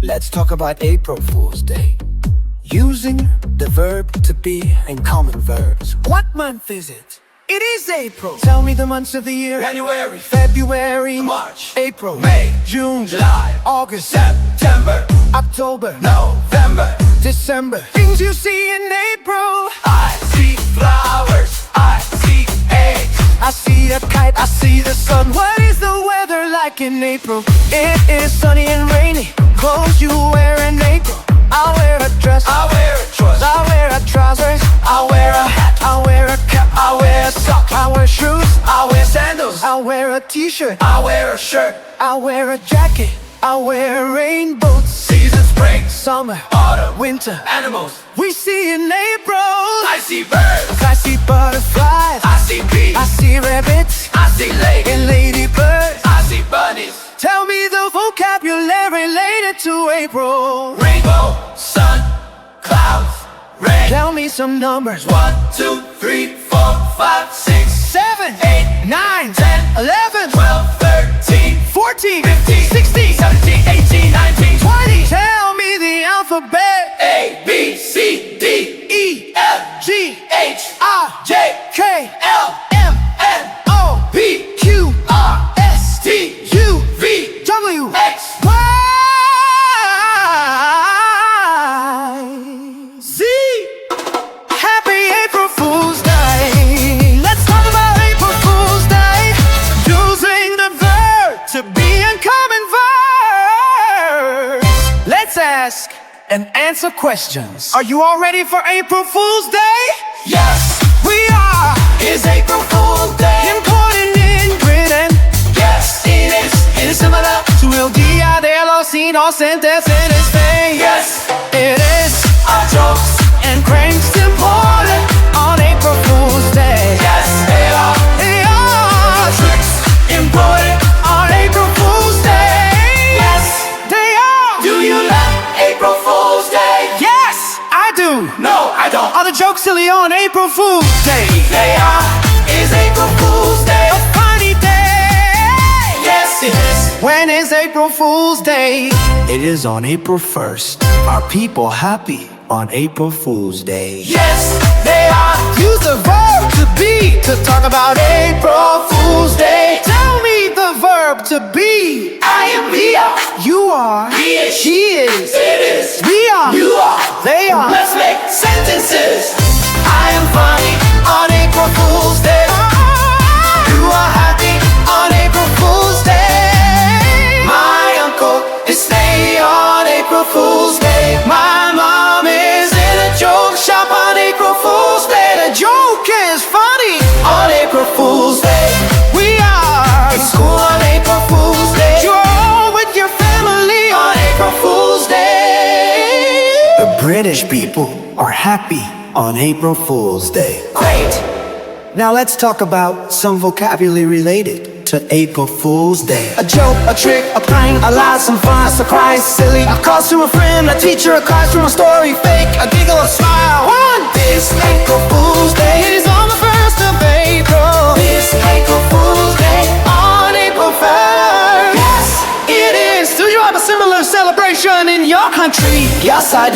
Let's talk about April Fool's Day. Using the verb to be in common verbs. What month is it? It is April. Tell me the months of the year. January, February, March, April, May, June, July, August, September, October, November, December. Things you see in April. I see flowers, I see eggs, I see a kite, I see the sun. What is the weather like in April? It is sunny and rainy. Clothes you wear in April. I'll wear a dress, I wear a trust, I'll wear a trousers, I wear a hat, I'll wear a cap, I wear a sock, I'll wear shoes, I wear sandals, I'll wear a t-shirt, I wear a shirt. I'll wear a jacket, I'll wear rain boots. Season, spring, Summer, autumn, winter, animals, we see in April. I see birds, I see butterflies, I see bees, I see rabbits I see ladies, and ladybirds. I see bunnies. Tell me the vocabulary related to April. Rainbow, sun, clouds, rain. Tell me some numbers. 1, 2, 3, 4, 5, 6, 7, 8, 9, 10, 11, 12, 13, 14, 15, 16, 17, 18, 19, 20. Tell me the alphabet. A, B, C, D, E, F, G, H, I, J, K, L, M, N, O, P, Q, R, S, T, U, V, W, X, Y, Z. Happy April Fool's Day. Let's talk about April Fool's Day. Using the verb to be in common verbs. Let's ask and answer questions. Are you all ready for April Fool's Day? Yes, We are. it's April Fool's Day. Important ingredient. Yes, it is. It is similar. To el día de los inocentes en este. Yes, It is. our jokes. And cranks important on April Fool's Day. Yes, they are. They are Tricks important. on April Fool's Day. Yes, They are. do you love April Fool's Day? Yes, I do. No, I don't. Are the jokes silly on April Fool's Day? They are. Is April Fool's Day? A funny day. Yes, it is. When is April Fool's Day? It is on April 1st. Are people happy on April Fool's Day? Yes, they are. Use the verb to be to talk about April Fool's Day. Tell me the verb to be. I am here. You are. He is. She is. It is. We are. You are. They are. Let's make sentences. I am funny on April Fool's Day. You are happy on April Fool's Day. My uncle is staying on April Fool's Day. My mom is in a joke shop on April Fool's Day. The joke is funny. On April Fool's Day. We are. In school on April Fool's Day. You're all with your family On April Fool's Day. The British people are happy on April Fool's Day. Great. Now let's talk about some vocabulary related to April Fool's Day. A joke, a trick, a prank, a lie, some fun, a surprise, silly. A call to a friend, a teacher, a classroom, a story, fake, a giggle, a smile. One. This April Fool's Day It is on the 1st of April. This April Fool's Day On April 1st. Yes, it is. Do you have a similar celebration in your country? Yes, I do.